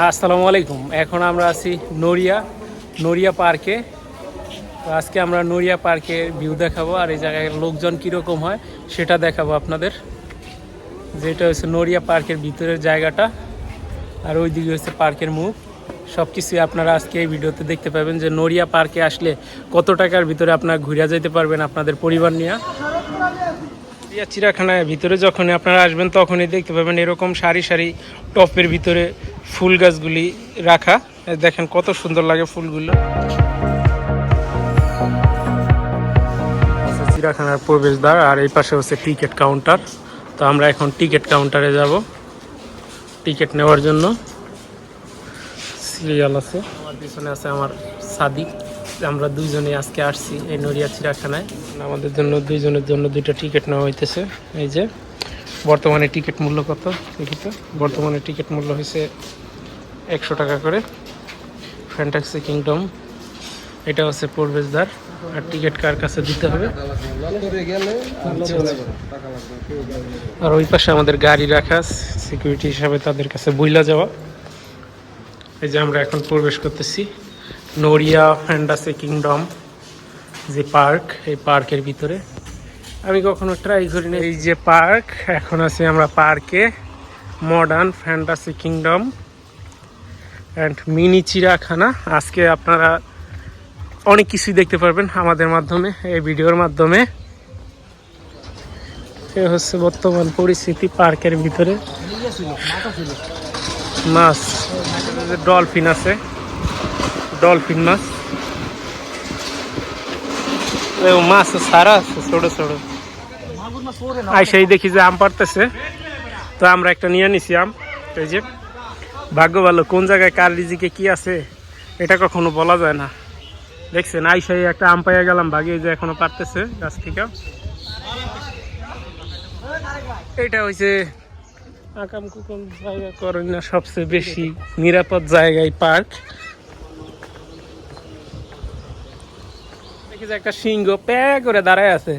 আসসালামু আলাইকুম। এখন আমরা আছি নড়িয়া পার্কে। তো আজকে আমরা নড়িয়া পার্কের ভিউ দেখাবো, আর এই জায়গায় লোকজন কীরকম হয় সেটা দেখাবো আপনাদের। যেটা হচ্ছে নড়িয়া পার্কের ভিতরের জায়গাটা, আর ওই দিকে হচ্ছে পার্কের মুখ। সব কিছুই আপনারা আজকে এই ভিডিওতে দেখতে পাবেন, যে নড়িয়া পার্কে আসলে কত টাকার ভিতরে আপনারা ঘুরে যেতে পারবেন আপনাদের পরিবার নিয়ে। চিড়িয়াখানার ভিতরে যখন আপনারা আসবেন তখনই দেখতে পাবেন এরকম সারি সারি টপের ভিতরে ফুল গাছগুলি রাখা। দেখেন কত সুন্দর লাগে ফুলগুলো। চিড়িয়াখানার প্রবেশদ্বার, আর এই পাশে হচ্ছে টিকিট কাউন্টার। তো আমরা এখন টিকিট কাউন্টারে যাব টিকিট নেওয়ার জন্য। সিরিয়াল আছে, আমার পিছনে আছে আমার সাদিক। আমরা দুইজনে আজকে আসছি এই নড়িয়া চিড়িয়াখানায়। আমাদের জন্য দুইজনের জন্য দুইটা টিকিট নেওয়া হইতেছে। এই যে বর্তমানে টিকিট মূল্য কত দেখি তো। বর্তমানে টিকিট মূল্য হয়েছে 100 টাকা করে। ফ্যান্টাসি কিংডম, এটা হচ্ছে প্রবেশদ্বার। আর টিকিট কার কাছে দিতে হবে। আর ওই পাশে আমাদের গাড়ি রাখা, সিকিউরিটি হিসাবে তাদের কাছে বইলা যাওয়া। এই যে আমরা এখন প্রবেশ করতেছি নড়িয়া ফ্যান্টাসি কিংডম যে পার্ক, এই পার্কের ভিতরে। আমি কখনো ট্রাই করিনি এই যে পার্ক। এখন আছি আমরা পার্কে, modern fantasy kingdom and mini চিড়িয়াখানা। আজকে আপনারা অনেক কিছুই দেখতে পারবেন আমাদের মাধ্যমে, এই ভিডিওর মাধ্যমে। এ হচ্ছে বর্তমান পরিস্থিতি পার্কের ভিতরে। মাছ, ডলফিন আছে, ডলফিন মাছ। মাছ সারা আছে ছোট ছোট। আইসাই দেখি যে আম পারতেছে, তো আমরা একটা নিয়ে নিছি আম। এই যে ভাগ্য ভালো, কোন জায়গায় কার রিজিকে কি আছে এটা কখনো বলা যায় না। দেখছেন আইসাই একটা আম পাইয়া গেলাম ভাগে, যে এখনো পারতেছে গাছ থেকে। এটা হচ্ছে আকাম কুকাম জায়গা করেন না, সবচেয়ে বেশি নিরাপদ জায়গায় পার্ক। দেখি যে একটা সিংহ প্যা করে দাঁড়ায় আছে,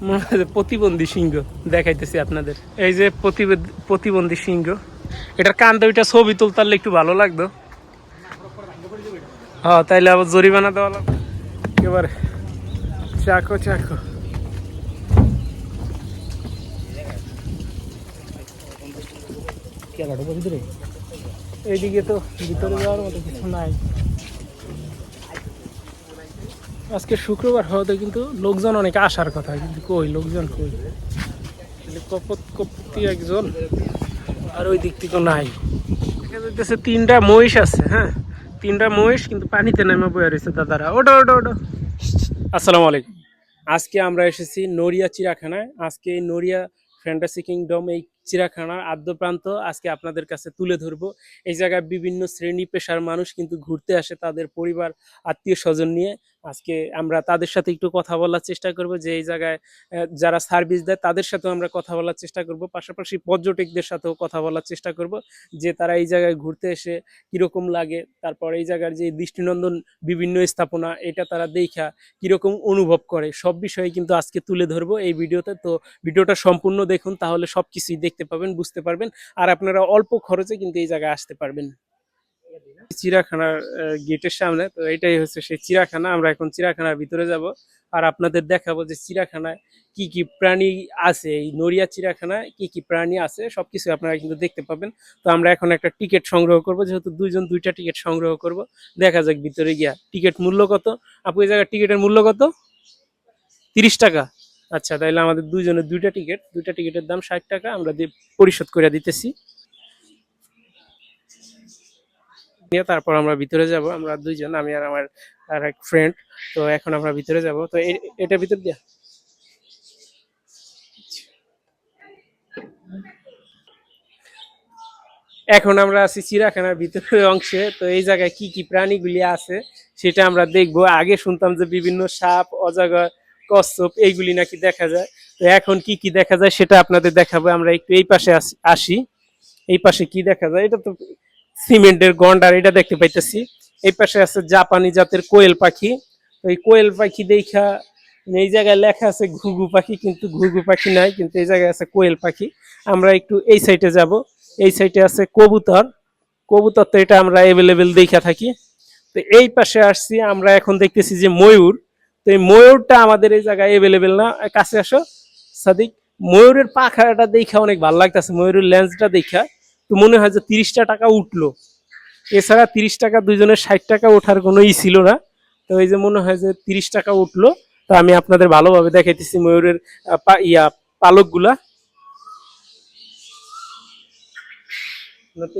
মনে হয় প্রতিবন্ধী সিংহ। দেখাইতেছি আপনাদের, এই যে প্রতিবন্ধী সিংহ। এটার কানটা ওইটা ছবি তুলতারলে একটু ভালো লাগতো। হ্যাঁ, তাইলে আবার জরিমানা দেওয়া লাগবে একেবারে। চাকো চাকো। এইদিকে তো ভিতরে যাওয়ার মতো কিছু নাই। আজকে শুক্রবার হওয়াতে কিন্তু লোকজন অনেক আসার কথা, কিন্তু কই লোকজন কই। কপতি একজন, আর ওই দিক থেকে নাই। দেখা যাইতেছে 3টা মহিষ আছে। হ্যাঁ, 3টা মহিষ কিন্তু পানিতে নেমে বয়ে রয়েছে দাদারা। ওটা ওটা ওটা। আসসালামু আলাইকুম। আজকে আমরা এসেছি নড়িয়া চিড়িয়াখানায়। আজকে এই নড়িয়া ফ্যান্টাসি কিংডম, এই চিড়িয়াখানার আদ্যপ্রান্ত আজকে আপনাদের কাছে তুলে ধরবো। এই জায়গায় বিভিন্ন শ্রেণী পেশার মানুষ কিন্তু ঘুরতে আসে তাদের পরিবার আত্মীয় স্বজন নিয়ে। আজকে আমরা তাদের সাথে একটু কথা বলার চেষ্টা করব, যে এই জায়গায় যারা সার্ভিস দেয় তাদের সাথেও আমরা কথা বলার চেষ্টা করব। পাশাপাশি পর্যটকদের সাথেও কথা বলার চেষ্টা করব, যে তারা এই জায়গায় ঘুরতে এসে কিরকম লাগে, তারপর এই জায়গার যে দৃষ্টিনন্দন বিভিন্ন স্থাপনা এটা তারা দেখা কিরকম অনুভব করে, সব বিষয়ে কিন্তু আজকে তুলে ধরবো এই ভিডিওতে। তো ভিডিওটা সম্পূর্ণ দেখুন, তাহলে সবকিছুই দেখতে পাবেন, বুঝতে পারবেন, আর আপনারা অল্প খরচে কিন্তু এই জায়গায় আসতে পারবেন। চিড়িয়াখানার গেটের সামনে, তো এটাই হচ্ছে সেই চিড়িয়াখানা। আমরা এখন চিড়িয়াখানার ভিতরে যাব, আর আপনাদের দেখাবো যে চিড়িয়াখানায় কি কি প্রাণী আছে, এই নড়িয়া চিড়িয়াখানায় কি কি প্রাণী আছে সবকিছু আপনারা কিন্তু দেখতে পাবেন। তো আমরা এখন একটা টিকিট সংগ্রহ করব, যেহেতু দুইজন দুইটা টিকিট সংগ্রহ করব। দেখা যাক ভিতরে গিয়া টিকিট মূল্য কত। আপু এই জায়গায় টিকিটের মূল্য কত? 30 টাকা। আচ্ছা, তাইলে আমাদের দুইজনের দুইটা টিকিটের দাম 60 টাকা। আমরা পরিশোধ করে দিতেছি। তারপর আমরা ভিতরে যাব, আমরা দুইজন, আমি আর আমার আর এক ফ্রেন্ড। তো এখন আমরা ভিতরে যাব। তো এটা ভিতর দিয়া এখন আমরা আছি চিড়িয়াখানার ভিতরের অংশে। তো এই জায়গায় কি কি প্রাণীগুলি আছে সেটা আমরা দেখবো। আগে শুনতাম যে বিভিন্ন সাপ, অজগর, কচ্ছপ এইগুলি নাকি দেখা যায়। তো এখন কি কি দেখা যায় সেটা আপনাদের দেখাবো। আমরা একটু এই পাশে আসি। এই পাশে কি দেখা যায়, এটা তো সিমেন্টের গন্ডার, এটা দেখতে পাইতেছি। এই পাশে আছে জাপানি জাতের কোয়েল পাখি। তো এই কোয়েল পাখি দেখা, এই জায়গায় লেখা আছে ঘুঘু পাখি, কিন্তু ঘুঘু পাখি নাই, কিন্তু এই জায়গায় আছে কোয়েল পাখি। আমরা একটু এই সাইডে যাব। এই সাইডে আছে কবুতর। কবুতর তো এটা আমরা অ্যাভেলেবেল দেখে থাকি। তো এই পাশে আসছি আমরা, এখন দেখতেছি যে ময়ূর। তো এই ময়ূরটা আমাদের এই জায়গায় অ্যাভেলেবেল না। কাছে আসো সাদিক। ময়ূরের পাখাটা দেখা অনেক ভালো লাগতেছে, ময়ূরের লেন্সটা দেখা তো মনে হয় যে 30টা টাকা উঠলো। এছাড়া 30 টাকা দুইজনের 60 টাকা ওঠার কোনো ছিল না। তো এই যে মনে হয় যে 30 টাকা উঠলো। তো আমি আপনাদের ভালোভাবে দেখাইতেছি ময়ূরের পালক গুলা।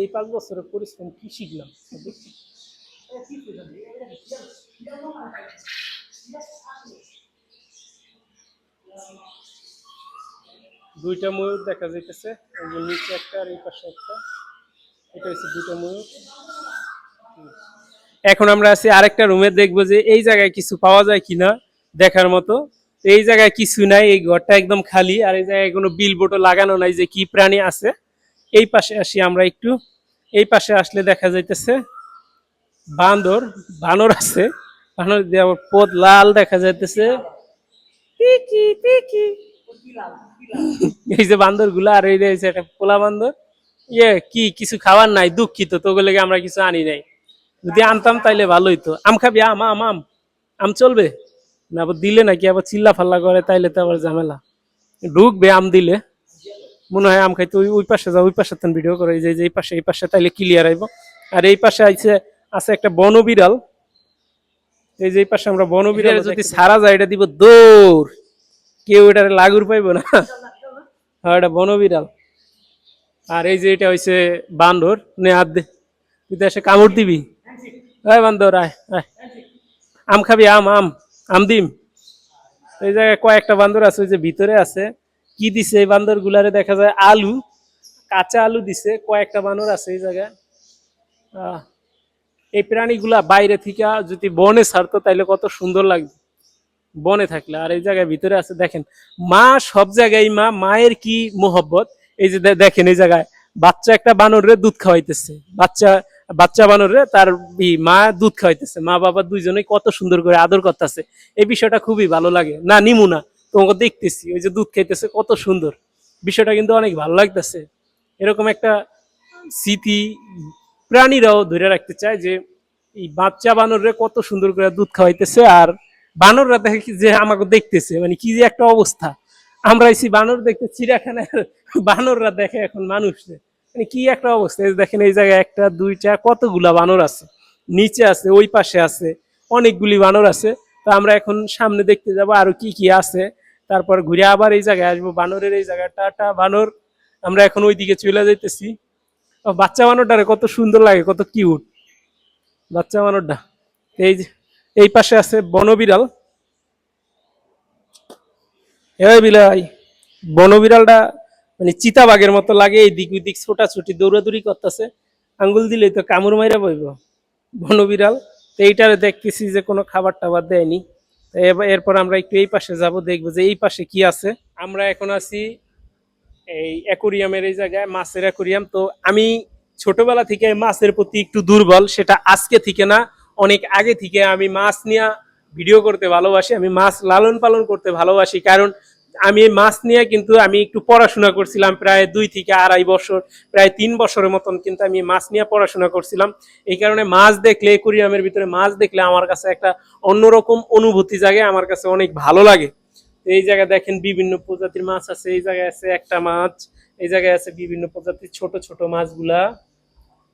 এই 5 বছরের পরিশ্রম কি শিখলাম। দুইটা ময়ূর দেখা যাইতেছে, এই যে নিচে একটা আর এই পাশে একটা। এটা হচ্ছে দুইটা ময়ূর। এখন আমরা আছি আরেকটা রুমে, দেখবো যে এই জায়গায় কিছু পাওয়া যায় কিনা দেখার মতো। এই জায়গায় কিছু নাই, এই ঘরটা একদম খালি, আর এই জায়গায় কোনো বিলবোর্ডও লাগানো নাই যে কি প্রাণী আছে। এই পাশে আসি আমরা একটু। এই পাশে আসলে দেখা যাইতেছে বান্দর, বানর আছে। বানর দিয়ে আবার পথ লাল দেখা যাইতেছে। টিকি টিকি। এই যে বান্দর গুলা, আর এই যে একটা পোলা বান্দর। কি কিছু খাবার নাই, দুঃখিত, তোকে লেগে আমরা কিছু আনি নাই। যদি আনতাম তাইলে ভালোই তো। আম খাবি? আম আম আম আম চলবে না? আবার দিলে নাকি আবার চিল্লা ফাল্লা করে, তাইলে তো আবার ঝামেলা। ঢুকবে আম দিলে মনে হয়। আম খাইতে ওই পাশে যাও, ওই পাশে ভিডিও করে, যে এই পাশে, এই পাশে, তাইলে ক্লিয়ার আইব। আর এই পাশে আছে একটা বনবিড়াল। এই যে এই পাশে আমরা বনবিড়াল যদি সারা যায়, এটা দিব দৌড়, কেউ এটা লাগুর পাইব না। হ্যাঁ, এটা বনবিড়াল। আর এই যে এটা হইছে বান্দর। নে হাত দে, তুই তো এসে কামড় দিবি। আয় বান্দর, আয় আয়। আম খাবি? আম আম আম দিম। এই জায়গায় কয়েকটা বান্দর আছে, ওই যে ভিতরে আছে। কি দিছে এই বান্দর গুলারে? দেখা যায় আলু, কাঁচা আলু দিছে। কয়েকটা বানর আছে এই জায়গায়। এই প্রাণীগুলা বাইরে থেকে যদি বনে ছাড়তো তাইলে কত সুন্দর লাগতো, বনে থাকলে। আর এই জায়গায় ভিতরে আছে, দেখেন মা সব জায়গায় মা, মায়ের কি মোহব্বত। এই যে দেখেন এই জায়গায় বাচ্চা একটা বানরে দুধ খাওয়াইতেছে, বাচ্চা বাচ্চা বানরে তার মা দুধ খাওয়াইতেছে। মা বাবা দুইজনেই কত সুন্দর করে আদর করতেছে। এই বিষয়টা খুবই ভালো লাগে না? নিমু না তোমাকে দেখতেছি, ওই যে দুধ খাইতেছে, কত সুন্দর বিষয়টা, কিন্তু অনেক ভালো লাগতেছে। এরকম একটা স্মৃতি প্রাণীরাও ধরে রাখতে চায়, যে এই বাচ্চা বানররে কত সুন্দর করে দুধ খাওয়াইতেছে, আর বানররা দেখে যে আমাকে দেখতেছে, মানে কি যে একটা অবস্থা। আমরা এসি বানর দেখতে চিড়িয়াখানায়, বানররা দেখে এখন মানুষে, মানে কি একটা অবস্থা। দেখেন এই জায়গায় একটা দুইটা কতগুলা বানর আছে, নিচে আছে, ওই পাশে আছে, অনেকগুলি বানর আছে। তো আমরা এখন সামনে দেখতে যাব আরো কি কি আছে, তারপর ঘুরে আবার এই জায়গায় আসবো। বানরের এই জায়গাটা বানর, আমরা এখন ওই দিকে চলে যাইতেছি। বাচ্চা বানরটারে কত সুন্দর লাগে, কত কিউট বাচ্চা বানরটা। এই এই পাশে আছে বনবিড়াল। এই বিলাই, বনবিড়ালটা মানে চিতাবাঘের মতো লাগে, এই দিক ওই দিক ছোটাছুটি দৌড়াদৌড়ি করতেছে। আঙ্গুল দিলেই তো কামড় মাইরা পাইব বনবিড়াল। তো এইটারে দেখতেছি যে কোনো খাবার টাবার দেয়নি। এরপর আমরা একটু এই পাশে যাব, দেখবো যে এই পাশে কি আছে। আমরা এখন আছি এই অ্যাকোরিয়ামের এই জায়গায়, মাছের অ্যাকোরিয়াম। তো আমি ছোটবেলা থেকে মাছের প্রতি একটু দুর্বল, সেটা আজকে থেকে না, অনেক আগে থেকে আমি মাছ নিয়ে ভিডিও করতে ভালোবাসি, আমি মাছ লালন পালন করতে ভালোবাসি। কারণ আমি এই মাছ নিয়ে কিন্তু আমি একটু পড়াশোনা করছিলাম প্রায় 2 থেকে 2.5 বছর, প্রায় 3 বছরের মতন কিন্তু আমি মাছ নিয়ে পড়াশোনা করছিলাম। এই কারণে মাছ দেখলে, অ্যাকোরিয়ামের ভিতরে মাছ দেখলে আমার কাছে একটা অন্যরকম অনুভূতি জাগে, আমার কাছে অনেক ভালো লাগে। এই জায়গায় দেখেন বিভিন্ন প্রজাতির মাছ আছে। এই জায়গায় আছে একটা মাছ, এই জায়গায় আছে বিভিন্ন প্রজাতির ছোট ছোট মাছগুলা,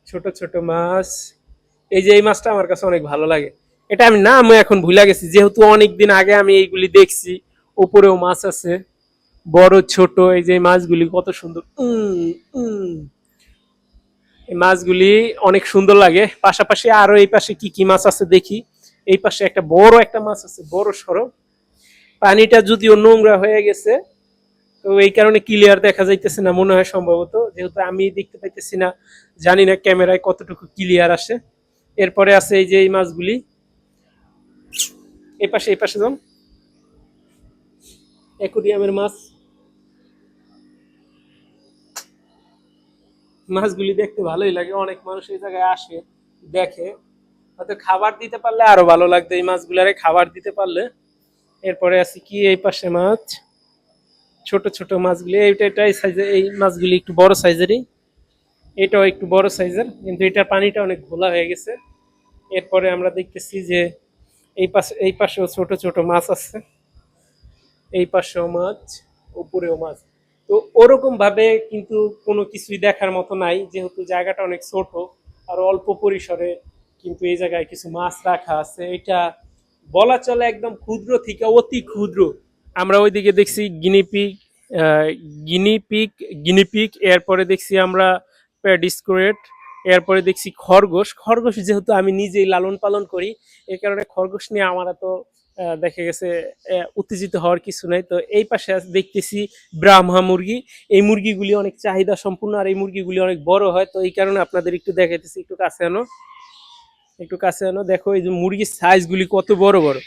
ছোট ছোট মাছ। এই যে এই মাছটা আমার কাছে অনেক ভালো লাগে। এটা আমি নাম এখন ভুলে গেছি, যেহেতু অনেকদিন আগে আমি এইগুলি দেখছি। উপরেও মাছ আছে, বড় ছোট। এই যে মাছগুলি কত সুন্দর, এই মাছগুলি অনেক সুন্দর লাগে। পাশাপাশি আরো এই পাশে কি কি মাছ আছে দেখি। এই পাশে একটা বড় একটা মাছ আছে, বড় সড়ো। পানিটা যদিও নোংরা হয়ে গেছে, তো এই কারণে ক্লিয়ার দেখা যাইতেছে না মনে হয়, সম্ভবত, যেহেতু আমি দেখতে পাইতেছি না। জানি না ক্যামেরায় কতটুকু ক্লিয়ার আসে। এরপরে আছে এই যে এই মাছগুলি, এই পাশে যান, অ্যাকোরিয়ামের মাছ। মাছগুলি দেখতে ভালোই লাগে, অনেক মানুষ এই জায়গায় আসে দেখে। হয়তো খাবার দিতে পারলে আরো ভালো লাগতো, এই মাছগুলারে খাবার দিতে পারলে। এরপরে আছে কি এই পাশে মাছ, ছোট ছোট মাছগুলি। এইটা এই সাইজে, এই মাছগুলি একটু বড় সাইজেরই। এটাও একটু বড় সাইজের, কিন্তু এটার পানিটা অনেক ঘোলা হয়ে গেছে। এরপরে আমরা দেখতেছি যে এই পাশেও ছোট ছোট মাছ আছে, এই পাশেও মাছ, উপরেও মাছ। তো ওরকম ভাবে কিন্তু কোনো কিছুই দেখার মতো নাই, যেহেতু জায়গাটা অনেক ছোট আর অল্প পরিসরে। কিন্তু এই জায়গায় কিছু মাছ রাখা আছে, এটা বলা চলে একদম ক্ষুদ্র থেকে অতি ক্ষুদ্র। আমরা ওইদিকে দেখছি গিনিপিগ, গিনিপিগ, গিনিপিগ, এরপরে দেখছি আমরা প্যাডিস্কুরেট, এরপরে দেখছি খরগোশ। খরগোশ যেহেতু আমি নিজেই লালন পালন করি, এই কারণে খরগোশ নিয়ে আমার এত দেখা গেছে উত্তেজিত হওয়ার কিছু নাই। তো এই পাশে দেখতেছি ব্রাহ্মা মুরগি। এই মুরগিগুলি অনেক চাহিদা সম্পূর্ণ, আর এই মুরগিগুলি অনেক বড় হয়। তো এই কারণে আপনাদের একটু দেখাইতেছি, একটু কাছে আনো, একটু কাছে আনো। দেখো এই যে মুরগির সাইজগুলি কত বড় বড়।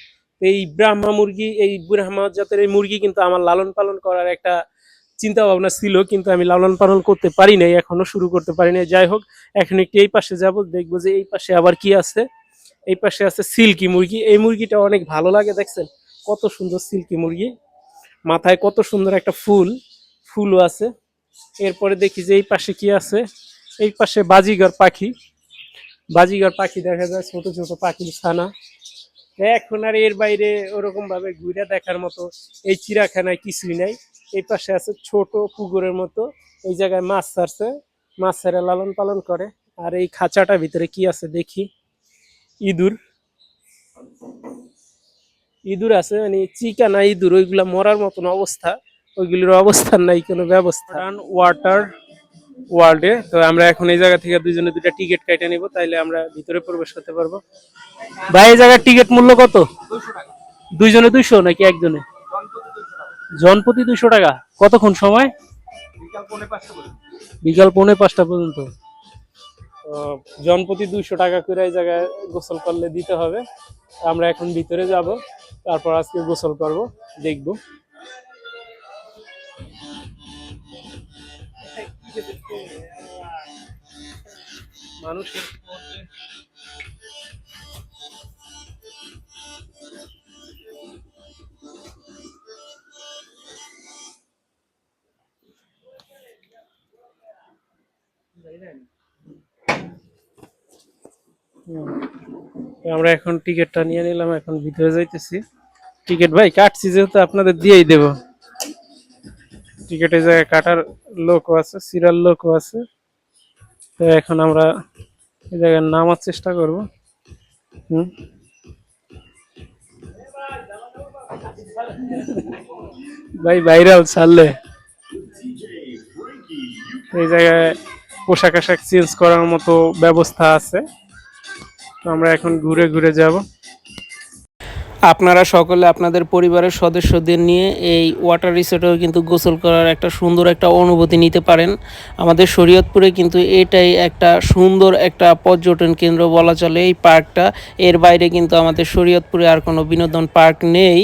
এই ব্রাহ্মা মুরগি, এই ব্রাহ্মা জাতের এই মুরগি কিন্তু আমার লালন পালন করার একটা চিন্তা ভাবনা ছিল, কিন্তু আমি লালন পালন করতে পারি নাই, এখনো শুরু করতে পারি নাই। যাই হোক, এখন একটু এই পাশে যাব, দেখবো যে এই পাশে আবার কি আছে। এই পাশে আছে সিল্কি মুরগি। এই মুরগিটা অনেক ভালো লাগে, দেখছেন কত সুন্দর সিল্কি মুরগি, মাথায় কত সুন্দর একটা ফুলও আছে। এরপরে দেখি যে এই পাশে কি আছে। এই পাশে বাজিগার পাখি, বাজিগার পাখি দেখা যায়, ছোট ছোট পাখির ছানা। এখন আর এর বাইরে ওরকম ভাবে ঘুরে দেখার মতো এই চিড়িয়াখানায় কিছুই নাই। এই পাশে আছে ছোট পুকুরের মতো, এই জায়গায় মাছ ছাড়ছে, মাছ ছাড়া লালন পালন করে। আর এই খাঁচাটার ভিতরে কি আছে দেখি, ইঁদুর, ইঁদুর আছে, মানে চিকানা ইঁদুর, ওইগুলা মরার মতন অবস্থা, ওইগুলোর অবস্থান নাই কোনো ব্যবস্থা। ওয়াটার ওয়ার্ল্ডে তো আমরা এখন এই জায়গা থেকে দুইজনে দুইটা টিকিট কেটে নিব, তাইলে আমরা ভিতরে প্রবেশ করতে পারবো। ভাই এই জায়গার টিকিট মূল্য কত? দুইজনে 200 নাকি একজনে? জনপ্রতি 200 টাকা। কতক্ষণ সময়? বিকাল 4:45 পর্যন্ত। জনপ্রতি 200 টাকা করে এই জায়গায় গোসল করলে দিতে হবে। আমরা এখন ভিতরে যাব, তারপর আজকে গোসল করব, দেখব। মানুষের আমরা এখন টিকিটটা নিয়ে নিলাম, এখন ভিতরে যাইতেছি। টিকিট ভাই কাটছি যেহেতু আপনাদের দিয়েই দেব। টিকিটের জায়গায় কাটার লোকও আছে, সিরিয়াল লোকও আছে। তো এখন আমরা এই জায়গায় নামার চেষ্টা করব। হুম, ভাই ভাইরাল ছাড়লে এই জায়গায় পোশাক আশাক চেঞ্জ করার মতো ব্যবস্থা আছে। তো আমরা এখন ঘুরে ঘুরে যাব। আপনারা সকলে আপনাদের পরিবারের সদস্যদের নিয়ে এই ওয়াটার রিসোর্টেও কিন্তু গোসল করার একটা সুন্দর একটা অনুভূতি নিতে পারেন। আমাদের শরীয়তপুরে কিন্তু এটাই একটা সুন্দর একটা পর্যটন কেন্দ্র বলা চলে এই পার্কটা। এর বাইরে কিন্তু আমাদের শরীয়তপুরে আর কোনো বিনোদন পার্ক নেই।